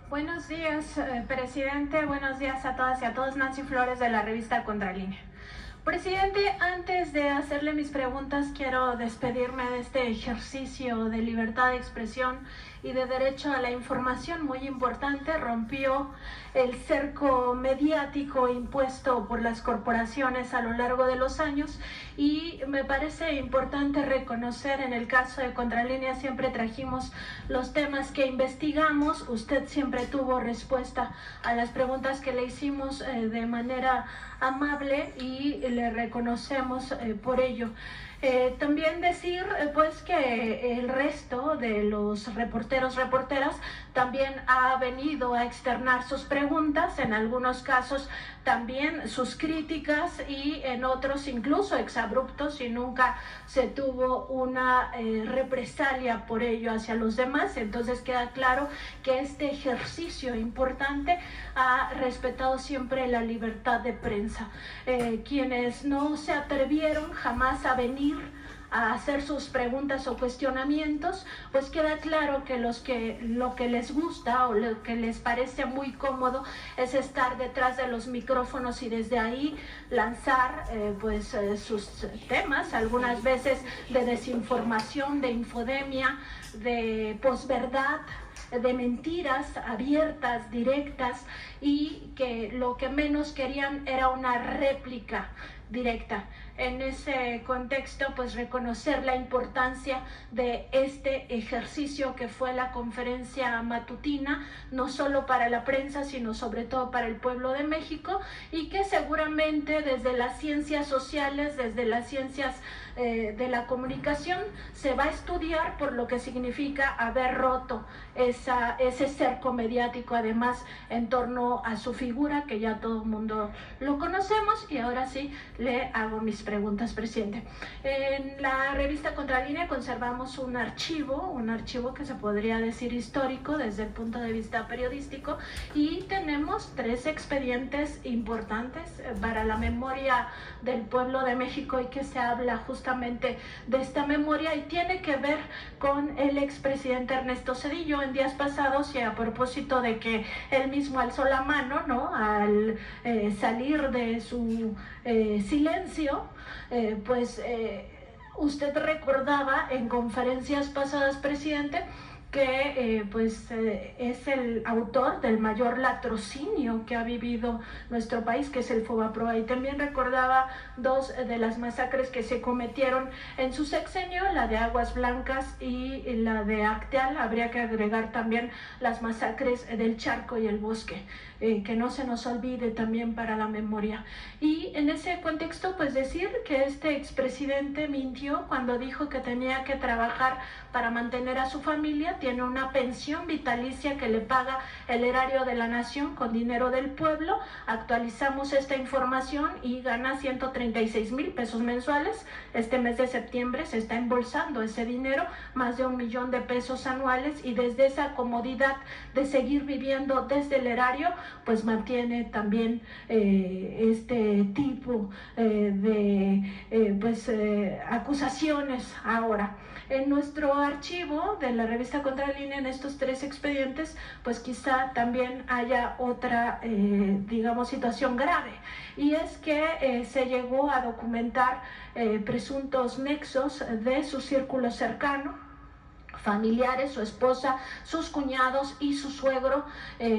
Buenos días, presidente. Buenos días a todas y a todos. Nancy Flores, de la revista Contralínea. Presidente, antes de hacerle mis preguntas, quiero despedirme de este ejercicio de libertad de expresión y de derecho a la información muy importante. Rompió el cerco mediático impuesto por las corporaciones a lo largo de los años, y me parece importante reconocer, en el caso de Contralínea siempre trajimos los temas que investigamos. Usted siempre tuvo respuesta a las preguntas que le hicimos de manera amable, y le reconocemos por ello. También decir pues que el resto de los reporteras también ha venido a externar sus preguntas, en algunos casos también sus críticas, y en otros incluso exabruptos, y nunca se tuvo una represalia por ello hacia los demás. Entonces queda claro que este ejercicio importante ha respetado siempre la libertad de prensa. Quienes no se atrevieron jamás a venir a hacer sus preguntas o cuestionamientos, pues queda claro que lo que les gusta o lo que les parece muy cómodo es estar detrás de los micrófonos y desde ahí lanzar sus temas, algunas veces de desinformación, de infodemia, de posverdad, de mentiras abiertas, directas, y que lo que menos querían era una réplica directa. En ese contexto, pues reconocer la importancia de este ejercicio que fue la conferencia matutina, no solo para la prensa, sino sobre todo para el pueblo de México, y que seguramente desde las ciencias sociales, desde las ciencias de la comunicación, se va a estudiar por lo que significa haber roto ese cerco mediático, además en torno a su figura, que ya todo el mundo lo conocemos. Y ahora sí le hago mis preguntas, presidente. En la revista Contralínea conservamos un archivo que se podría decir histórico desde el punto de vista periodístico, y tenemos 3 expedientes importantes para la memoria del pueblo de México, y que se habla justamente de esta memoria, y tiene que ver con el expresidente Ernesto Zedillo. En días pasados, y a propósito de que él mismo alzó la mano, ¿no?, al salir de su silencio, usted recordaba en conferencias pasadas, presidente, que es el autor del mayor latrocinio que ha vivido nuestro país, que es el Fobaproa, y también recordaba 2 de las masacres que se cometieron en su sexenio, la de Aguas Blancas y la de Acteal. Habría que agregar también las masacres del Charco y el Bosque, que no se nos olvide también para la memoria. Y en ese contexto, pues decir que este expresidente mintió cuando dijo que tenía que trabajar para mantener a su familia. Tiene una pensión vitalicia que le paga el erario de la nación con dinero del pueblo. Actualizamos esta información y gana 136,000 pesos mensuales. Este mes de septiembre se está embolsando ese dinero, más de 1 millón de pesos anuales, y desde esa comodidad de seguir viviendo desde el erario, pues mantiene también este tipo de acusaciones. Ahora, en nuestro archivo de la revista Contralínea, en estos 3 expedientes, pues quizá también haya otra, situación grave, y es que se llegó a documentar presuntos nexos de su círculo cercano, familiares, su esposa, sus cuñados y su suegro,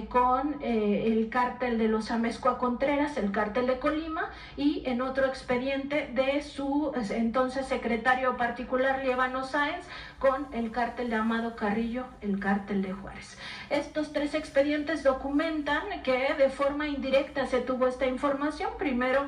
con el cártel de los Amezcua Contreras, el cártel de Colima, y en otro expediente de su entonces secretario particular, Líbano Sáenz, con el cártel de Amado Carrillo, el cártel de Juárez. Estos 3 expedientes documentan que de forma indirecta se tuvo esta información. Primero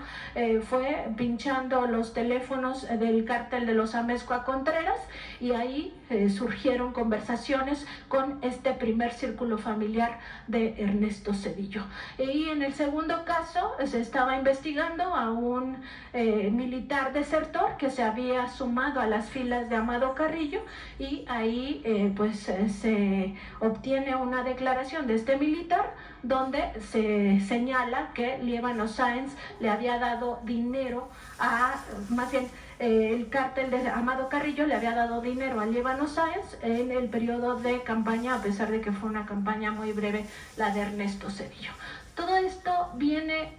fue pinchando los teléfonos del cártel de los Amezcua Contreras, y ahí surgieron conversaciones con este primer círculo familiar de Ernesto Zedillo. Y en el segundo caso se estaba investigando a un militar desertor que se había sumado a las filas de Amado Carrillo, y ahí se obtiene una declaración de este militar donde se señala que Líbano Sáenz le había dado dinero más bien el cártel de Amado Carrillo le había dado dinero a Líbano Sáenz en el periodo de campaña, a pesar de que fue una campaña muy breve, la de Ernesto Zedillo. Todo esto viene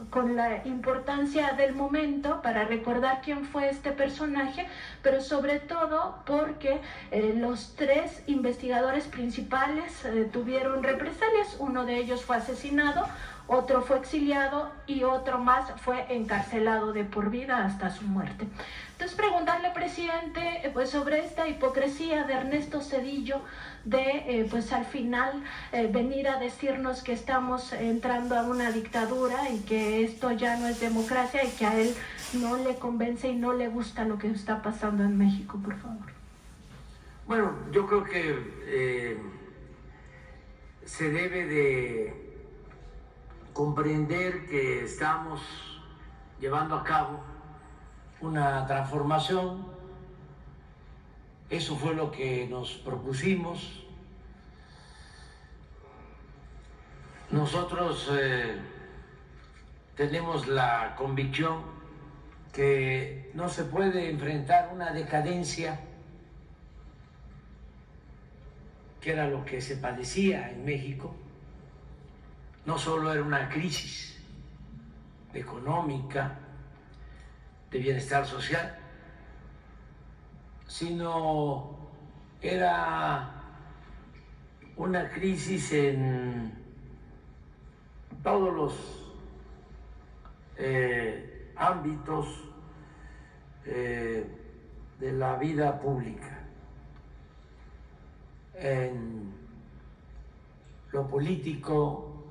con la importancia del momento para recordar quién fue este personaje, pero sobre todo porque los tres investigadores principales tuvieron represalias. Uno de ellos fue asesinado, otro fue exiliado y otro más fue encarcelado de por vida hasta su muerte. Entonces preguntarle, presidente, sobre esta hipocresía de Ernesto Zedillo de al final venir a decirnos que estamos entrando a una dictadura y que esto ya no es democracia y que a él no le convence y no le gusta lo que está pasando en México, por favor. Bueno, yo creo que se debe de comprender que estamos llevando a cabo una transformación. Eso fue lo que nos propusimos. Nosotros tenemos la convicción que no se puede enfrentar una decadencia, que era lo que se padecía en México. No solo era una crisis económica, de bienestar social, sino era una crisis en todos los ámbitos de la vida pública, en lo político,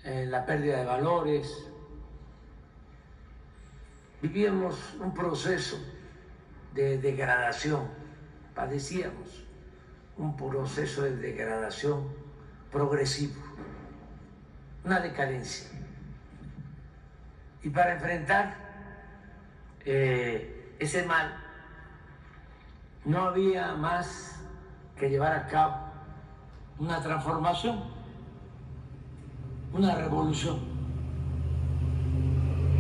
en la pérdida de valores. Vivíamos un proceso de degradación, padecíamos un proceso de degradación progresivo, una decadencia. Y para enfrentar ese mal, no había más que llevar a cabo una transformación, una revolución,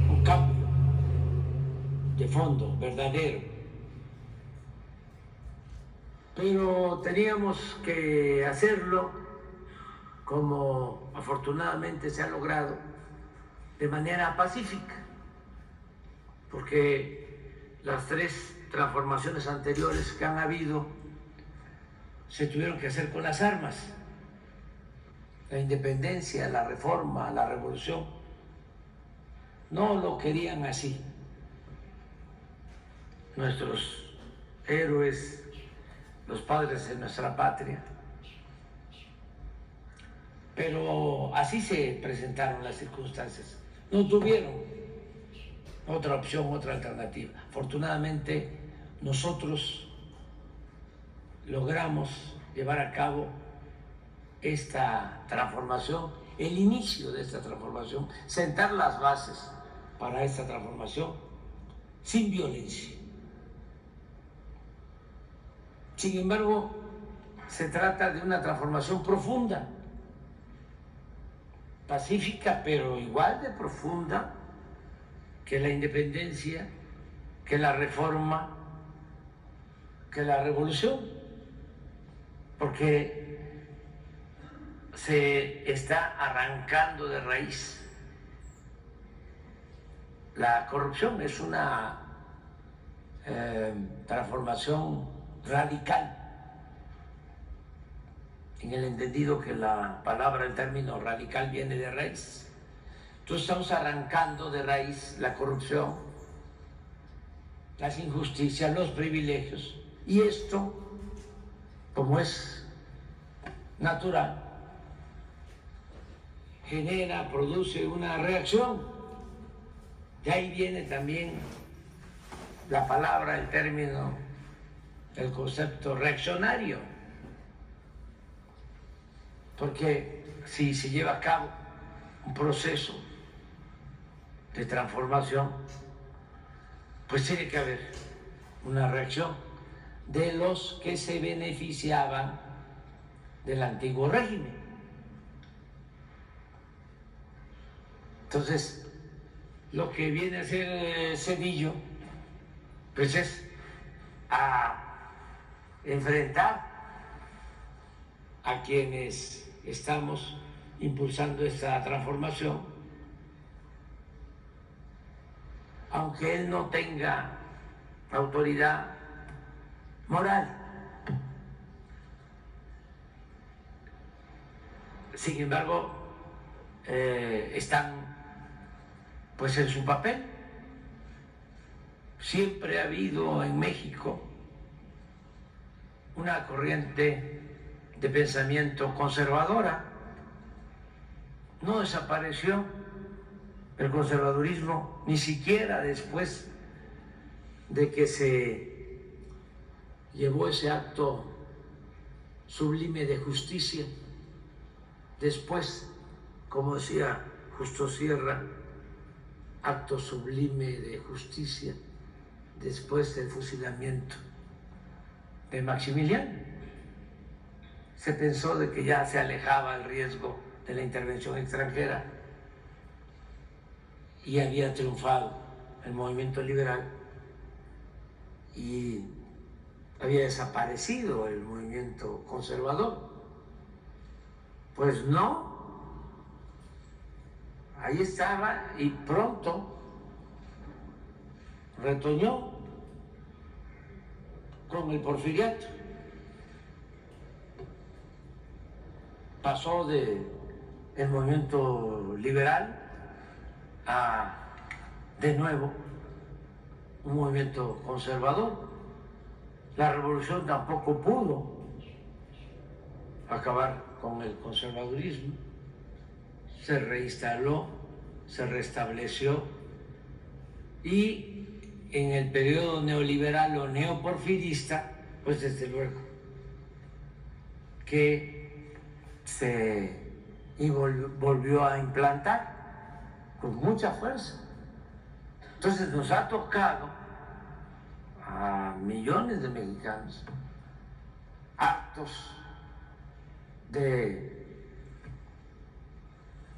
un cambio de fondo verdadero. Pero teníamos que hacerlo, como afortunadamente se ha logrado, de manera pacífica, porque las tres transformaciones anteriores que han habido se tuvieron que hacer con las armas. La independencia, la reforma, la revolución, no lo querían así. Nuestros héroes, los padres de nuestra patria. Pero así se presentaron las circunstancias. No tuvieron otra opción, otra alternativa. Afortunadamente, nosotros logramos llevar a cabo esta transformación, el inicio de esta transformación, sentar las bases para esta transformación sin violencia. Sin embargo, se trata de una transformación profunda, pacífica, pero igual de profunda que la independencia, que la reforma, que la revolución, porque se está arrancando de raíz la corrupción. Es una transformación radical, en el entendido que la palabra, el término radical viene de raíz. Entonces estamos arrancando de raíz la corrupción, las injusticias, los privilegios, y esto, como es natural, genera, produce una reacción. De ahí viene también la palabra, el término, el concepto reaccionario. Porque si se lleva a cabo un proceso de transformación, pues tiene que haber una reacción. de los que se beneficiaban del antiguo régimen. Entonces, lo que viene a ser Zedillo, pues es a enfrentar a quienes estamos impulsando esta transformación, aunque él no tenga autoridad moral. Sin embargo, están pues en su papel. Siempre ha habido en México una corriente de pensamiento conservadora. No desapareció el conservadurismo ni siquiera después de que se llevó ese acto sublime de justicia. Después, como decía Justo Sierra, acto sublime de justicia, después del fusilamiento de Maximiliano. Se pensó de que ya se alejaba el riesgo de la intervención extranjera y había triunfado el movimiento liberal y había desaparecido el movimiento conservador. Pues no, ahí estaba y pronto retoñó con el porfiriato. Pasó del movimiento liberal a, de nuevo, un movimiento conservador. La revolución tampoco pudo acabar con el conservadurismo, se reinstaló, se restableció y en el periodo neoliberal o neoporfirista, pues desde luego que se volvió a implantar con mucha fuerza. Entonces nos ha tocado a millones de mexicanos actos de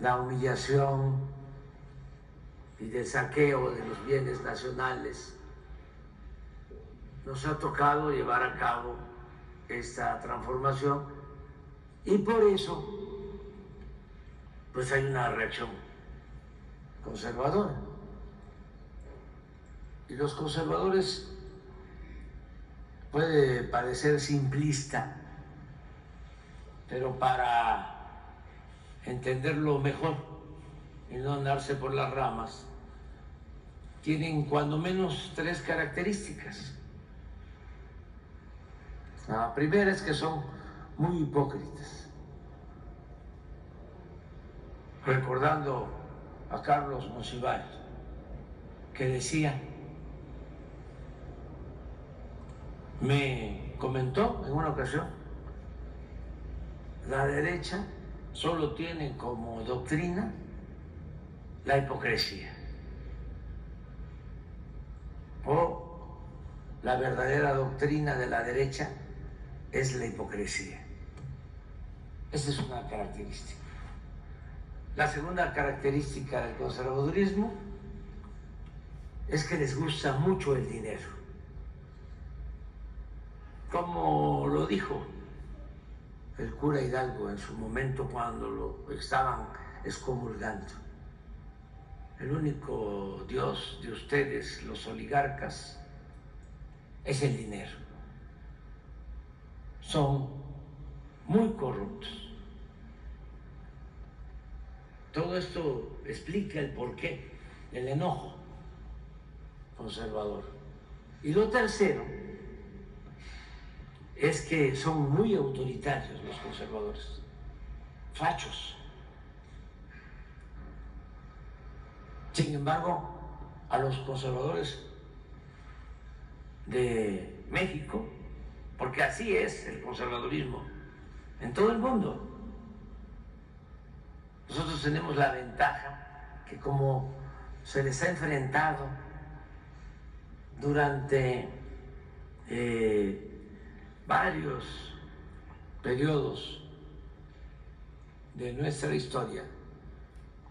la humillación y del saqueo de los bienes nacionales. Nos ha tocado llevar a cabo esta transformación y por eso pues hay una reacción conservadora. Y los conservadores, puede parecer simplista, pero para entenderlo mejor y no andarse por las ramas, tienen cuando menos 3 características. La primera es que son muy hipócritas. Recordando a Carlos Monsiváis, que decía, me comentó en una ocasión, la derecha solo tiene como doctrina la hipocresía, o la verdadera doctrina de la derecha es la hipocresía. Esa es una característica. La segunda característica del conservadurismo es que les gusta mucho el dinero. Como lo dijo el cura Hidalgo en su momento cuando lo estaban excomulgando: el único Dios de ustedes, los oligarcas, es el dinero. Son muy corruptos. Todo esto explica el porqué del enojo conservador. Y lo tercero es que son muy autoritarios los conservadores, fachos. Sin embargo, a los conservadores de México, porque así es el conservadurismo en todo el mundo, nosotros tenemos la ventaja que como se les ha enfrentado durante varios periodos de nuestra historia,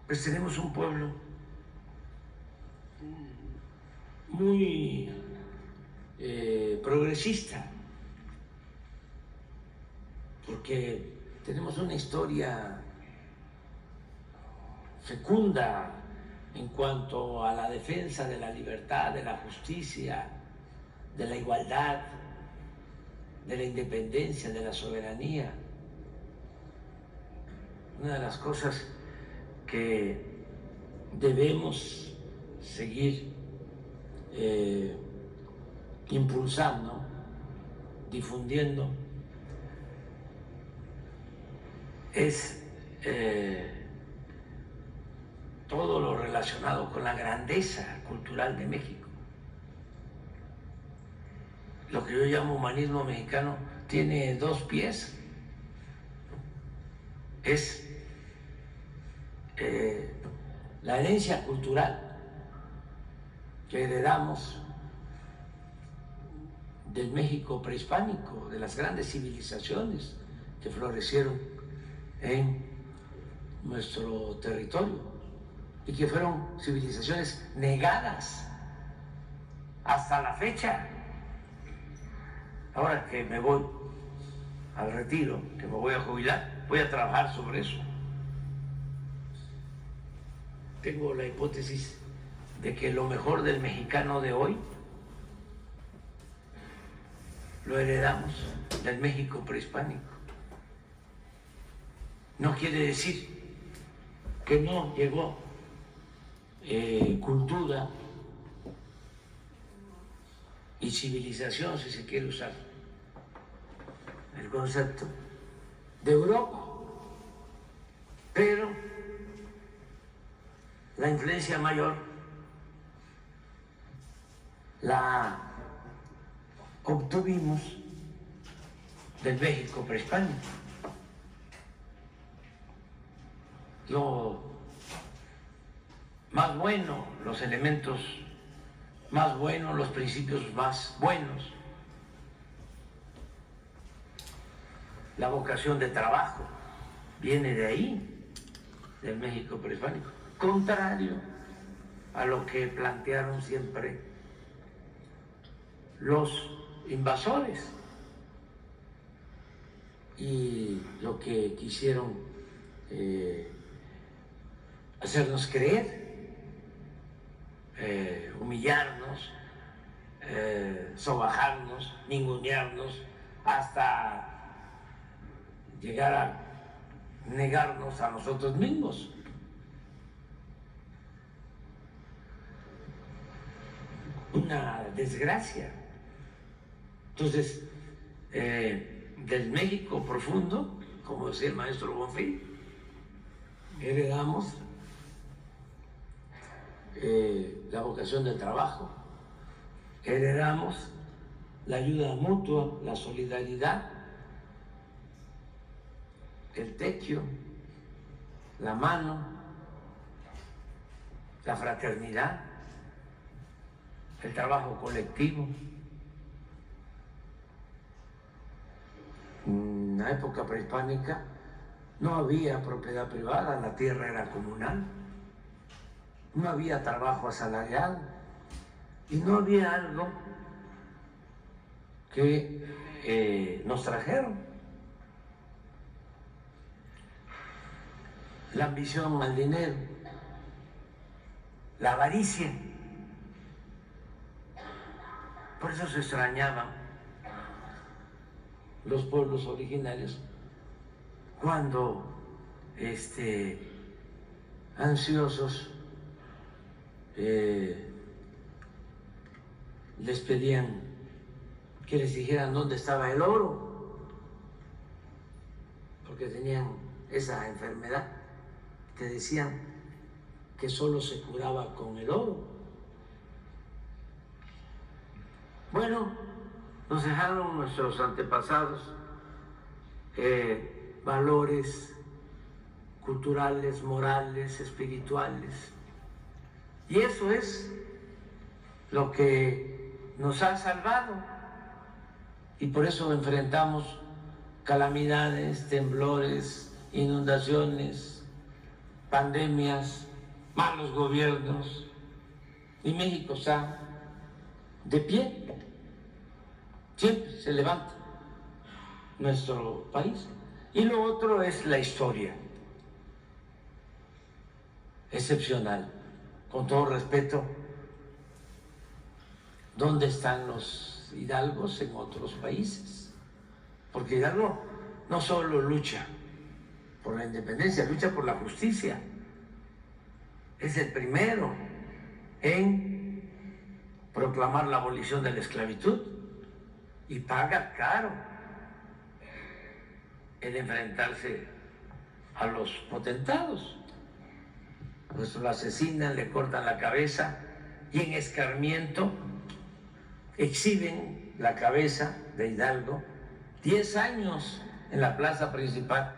pues tenemos un pueblo muy progresista, porque tenemos una historia fecunda en cuanto a la defensa de la libertad, de la justicia, de la igualdad, de la independencia, de la soberanía. Una de las cosas que debemos seguir impulsando, difundiendo, es todo lo relacionado con la grandeza cultural de México. Lo que yo llamo humanismo mexicano tiene dos pies. Es la herencia cultural que heredamos del México prehispánico, de las grandes civilizaciones que florecieron en nuestro territorio y que fueron civilizaciones negadas hasta la fecha. Ahora que me voy al retiro, que me voy a jubilar, voy a trabajar sobre eso. Tengo la hipótesis de que lo mejor del mexicano de hoy lo heredamos del México prehispánico. No quiere decir que no llegó cultura y civilización, si se quiere usar el concepto, de Europa, pero la influencia mayor la obtuvimos del México prehispánico. Lo más bueno, los elementos más buenos, los principios más buenos, la vocación de trabajo viene de ahí, del México prehispánico, contrario a lo que plantearon siempre los invasores y lo que quisieron hacernos creer, humillarnos, sobajarnos, ningunearnos, hasta llegar a negarnos a nosotros mismos. Una desgracia. Entonces, del México profundo, como decía el maestro Bonfil, heredamos la vocación del trabajo, heredamos la ayuda mutua, la solidaridad, el tequio, la mano, la fraternidad, el trabajo colectivo. En la época prehispánica no había propiedad privada, la tierra era comunal, no había trabajo asalariado y no había algo que nos trajeron. La ambición al dinero, la avaricia. Por eso se extrañaban los pueblos originarios cuando ansiosos les pedían que les dijeran dónde estaba el oro, porque tenían esa enfermedad que decían que solo se curaba con el oro. Bueno, nos dejaron nuestros antepasados valores culturales, morales, espirituales. Y eso es lo que nos ha salvado. y por eso enfrentamos calamidades, temblores, inundaciones, pandemias, malos gobiernos, y México está de pie, siempre se levanta nuestro país. Y lo otro es la historia, excepcional, con todo respeto. ¿Dónde están los hidalgos en otros países? Porque Hidalgo no solo lucha por la independencia, lucha por la justicia. Es el primero en proclamar la abolición de la esclavitud y paga caro el enfrentarse a los potentados. Pues lo asesinan, le cortan la cabeza y en escarmiento exhiben la cabeza de Hidalgo 10 años en la plaza principal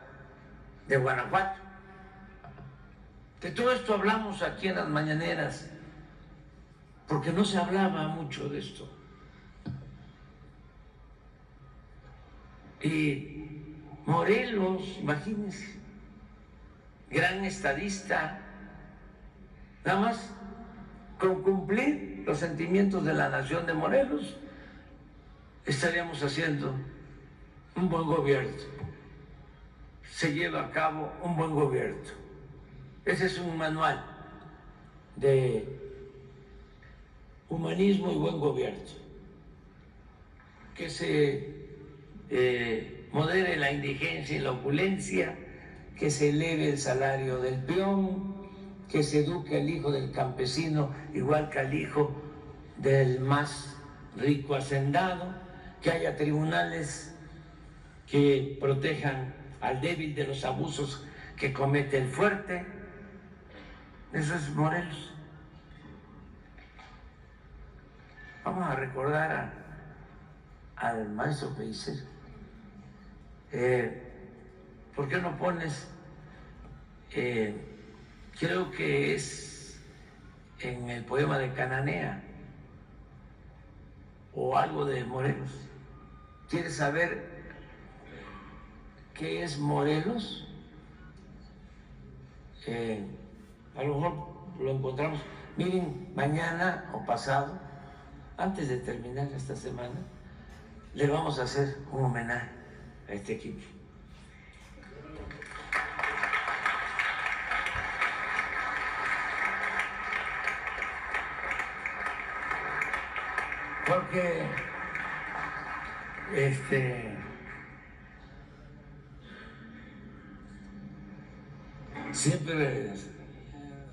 de Guanajuato. De todo esto hablamos aquí en las mañaneras, porque no se hablaba mucho de esto. Y Morelos, imagínense, gran estadista, nada más con cumplir los sentimientos de la nación de Morelos, estaríamos haciendo un buen gobierno, se lleva a cabo un buen gobierno. Ese es un manual de humanismo y buen gobierno, que se modere la indigencia y la opulencia, que se eleve el salario del peón, que se eduque al hijo del campesino igual que al hijo del más rico hacendado, que haya tribunales que protejan al débil de los abusos que comete el fuerte. Eso es Morelos. Vamos a recordar al maestro Pellicer. ¿Por qué no pones, creo que es en el poema de Cananea o algo de Morelos? ¿Quieres saber qué es Morelos? A lo mejor lo encontramos. Miren, mañana o pasado, antes de terminar esta semana, le vamos a hacer un homenaje a este equipo. Porque siempre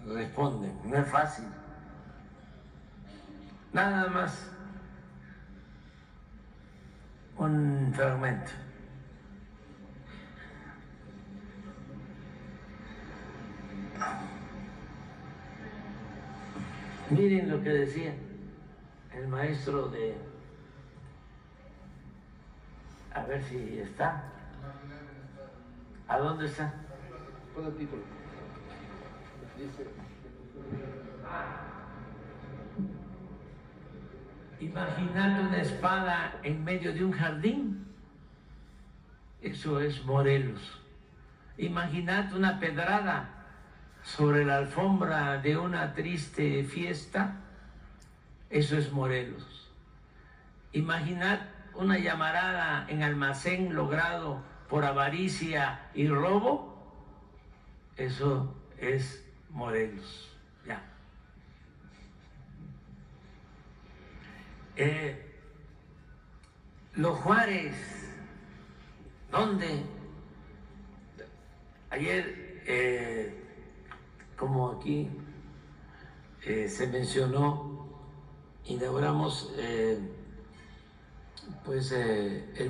responden, no es fácil. Nada más un fragmento. Miren lo que decía el maestro de... A ver si está. ¿A dónde está? Pon el título. Dice... Imaginad una espada en medio de un jardín. Eso es Morelos. Imaginad una pedrada sobre la alfombra de una triste fiesta. Eso es Morelos. Imaginad una llamarada en almacén logrado por avaricia y robo. Eso es Morelos. Ya. Los Juárez, ¿dónde? Ayer, como aquí se mencionó, inauguramos el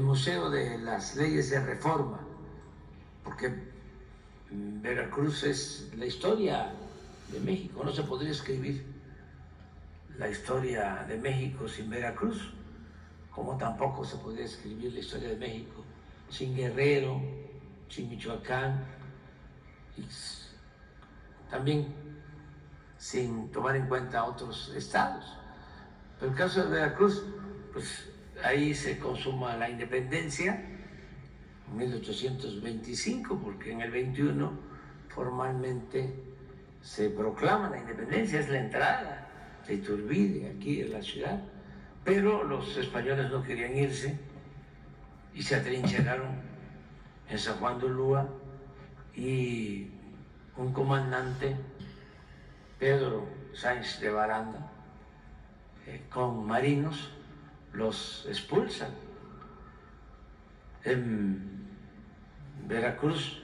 Museo de las Leyes de Reforma, porque Veracruz es la historia de México. No se podría escribir la historia de México sin Veracruz, como tampoco se podría escribir la historia de México sin Guerrero, sin Michoacán, y también sin tomar en cuenta otros estados. Pero el caso de Veracruz, pues ahí se consuma la independencia, en 1825, porque en el 21 formalmente se proclama la independencia, es la entrada de Iturbide aquí en la ciudad, pero los españoles no querían irse y se atrincheraron en San Juan de Ulúa y un comandante, Pedro Sáenz de Baranda, con marinos, los expulsan. En Veracruz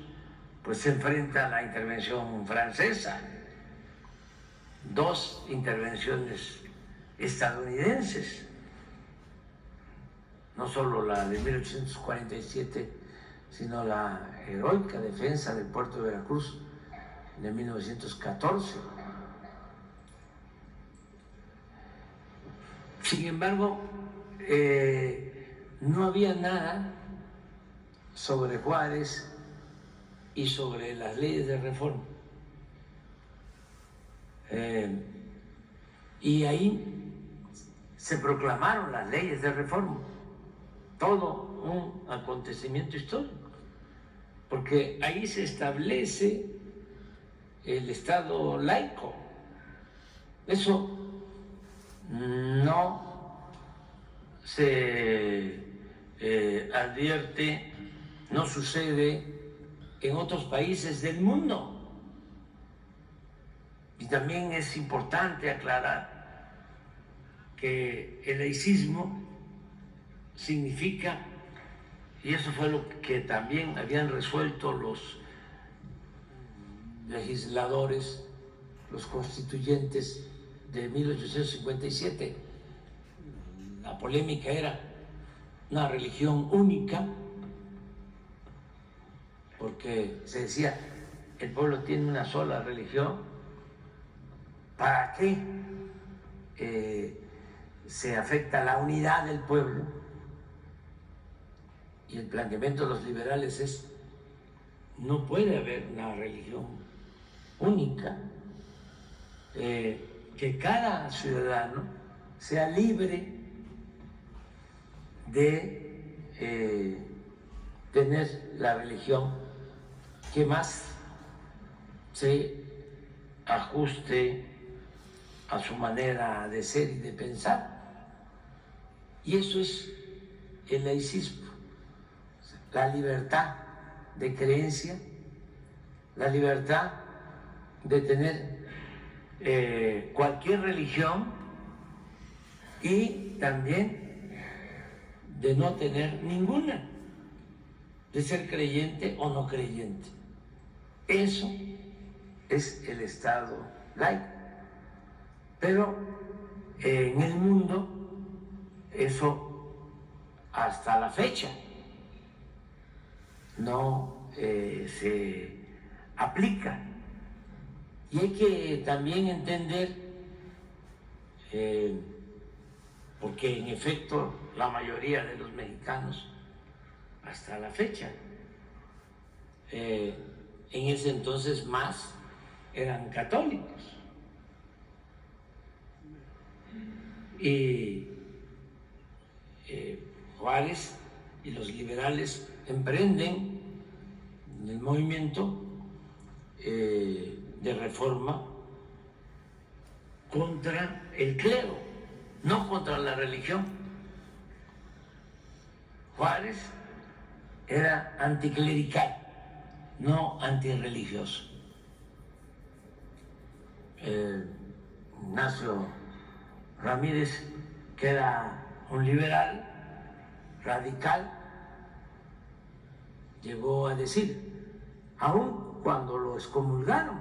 pues se enfrenta a la intervención francesa, 2 intervenciones estadounidenses, no solo la de 1847, sino la heroica defensa del puerto de Veracruz de 1914. Sin embargo, no había nada sobre Juárez y sobre las leyes de reforma. Y ahí se proclamaron las leyes de reforma, todo un acontecimiento histórico, porque ahí se establece el Estado laico. Eso no se advierte, no sucede en otros países del mundo. Y también es importante aclarar que el laicismo significa, y eso fue lo que también habían resuelto los legisladores, los constituyentes de 1857, la polémica era una religión única, porque se decía, el pueblo tiene una sola religión, ¿para qué se afecta la unidad del pueblo? Y el planteamiento de los liberales es, no puede haber una religión única, que cada ciudadano sea libre de tener la religión que más se ajuste a su manera de ser y de pensar. Y eso es el laicismo, la libertad de creencia, la libertad de tener cualquier religión y también de no tener ninguna, de ser creyente o no creyente. Eso es el Estado laico. Pero en el mundo eso hasta la fecha no se aplica. Y hay que también entender, porque en efecto la mayoría de los mexicanos hasta la fecha, en ese entonces más eran católicos. Y Juárez y los liberales emprenden el movimiento de reforma contra el clero, no contra la religión. Juárez era anticlerical, no antirreligioso. Ignacio Ramírez, que era un liberal radical, llegó a decir, aun cuando lo excomulgaron,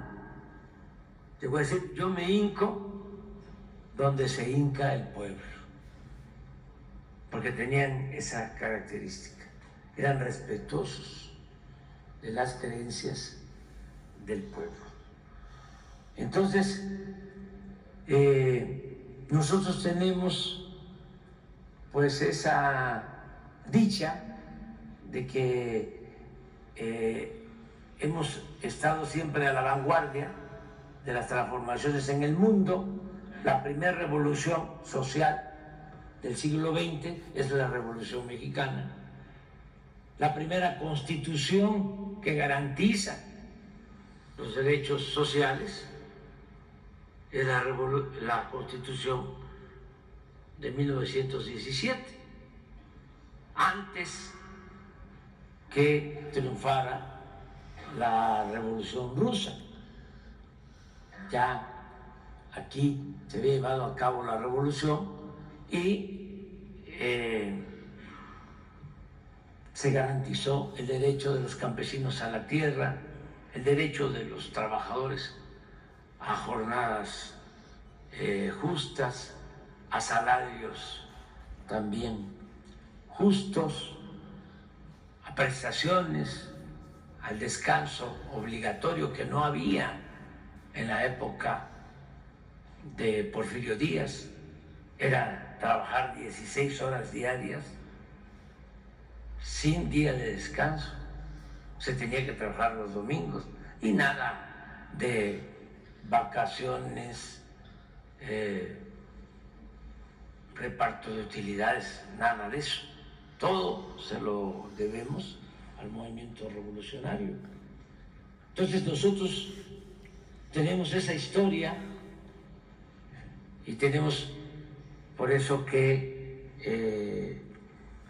llegó a decir, yo me hinco donde se hinca el pueblo, porque tenían esa característica, eran respetuosos de las creencias del pueblo. Entonces, nosotros tenemos pues esa dicha de que hemos estado siempre a la vanguardia de las transformaciones en el mundo. La primera revolución social del siglo XX es la Revolución Mexicana. La primera constitución que garantiza los derechos sociales es la Constitución de 1917, antes que triunfara la Revolución Rusa. Ya aquí se había llevado a cabo la revolución y se garantizó el derecho de los campesinos a la tierra, el derecho de los trabajadores a jornadas justas, a salarios también justos, a prestaciones, al descanso obligatorio que no había en la época de Porfirio Díaz. Era trabajar 16 horas diarias sin día de descanso. Se tenía que trabajar los domingos y nada de vacaciones, reparto de utilidades, nada de eso. Todo se lo debemos al movimiento revolucionario. Entonces nosotros tenemos esa historia y tenemos por eso que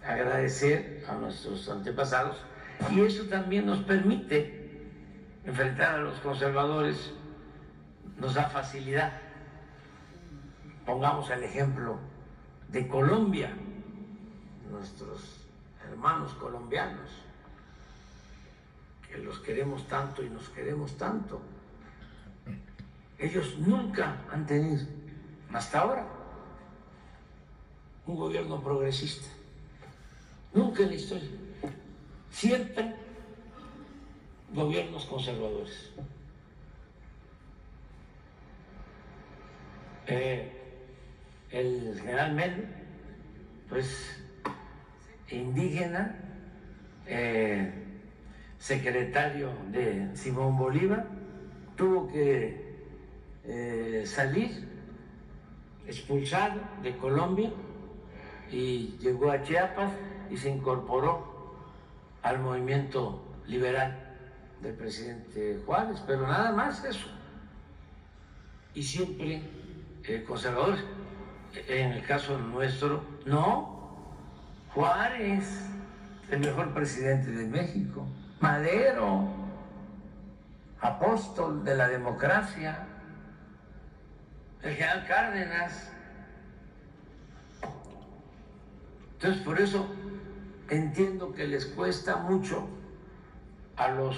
agradecer a nuestros antepasados, y eso también nos permite enfrentar a los conservadores, nos da facilidad. Pongamos el ejemplo de Colombia, nuestros hermanos colombianos, que los queremos tanto y nos queremos tanto. Ellos nunca han tenido, hasta ahora, un gobierno progresista. Nunca en la historia. Siempre gobiernos conservadores. El general Mel, pues indígena, secretario de Simón Bolívar, tuvo que salir expulsado de Colombia y llegó a Chiapas y se incorporó al movimiento liberal del presidente Juárez, pero nada más eso. Y siempre conservadores. En el caso nuestro, no. Juárez, el mejor presidente de México. Madero, apóstol de la democracia. El general Cárdenas. Entonces, por eso entiendo que les cuesta mucho a los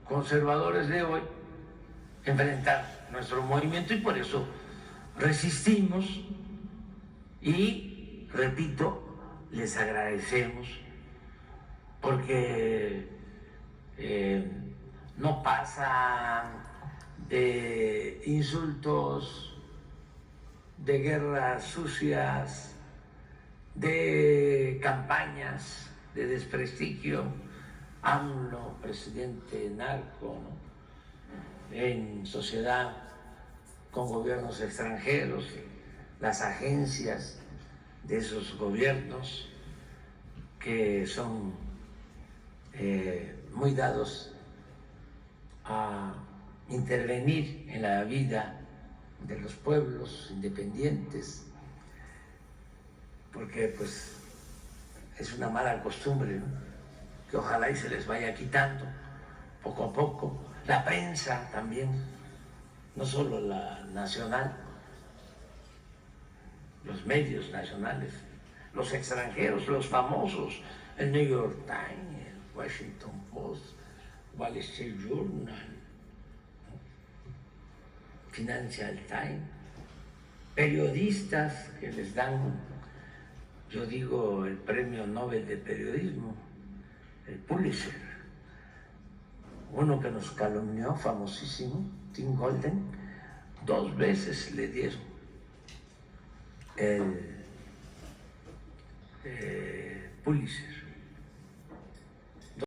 conservadores de hoy enfrentar nuestro movimiento, y por eso resistimos y, repito, les agradecemos porque no pasan de insultos, de guerras sucias, de campañas de desprestigio. AMLO, presidente narco, ¿no? En sociedad con gobiernos extranjeros, las agencias de esos gobiernos que son muy dados a intervenir en la vida de los pueblos independientes, porque pues es una mala costumbre, ¿no? Que ojalá y se les vaya quitando poco a poco. La prensa también, no solo la nacional, los medios nacionales, los extranjeros, los famosos, el New York Times, el Washington Post, Wall Street Journal, Financial Times, periodistas que les dan, yo digo, el premio Nobel de Periodismo, el Pulitzer, uno que nos calumnió, famosísimo, Tim Golden, 2 veces le dieron el Pulitzer.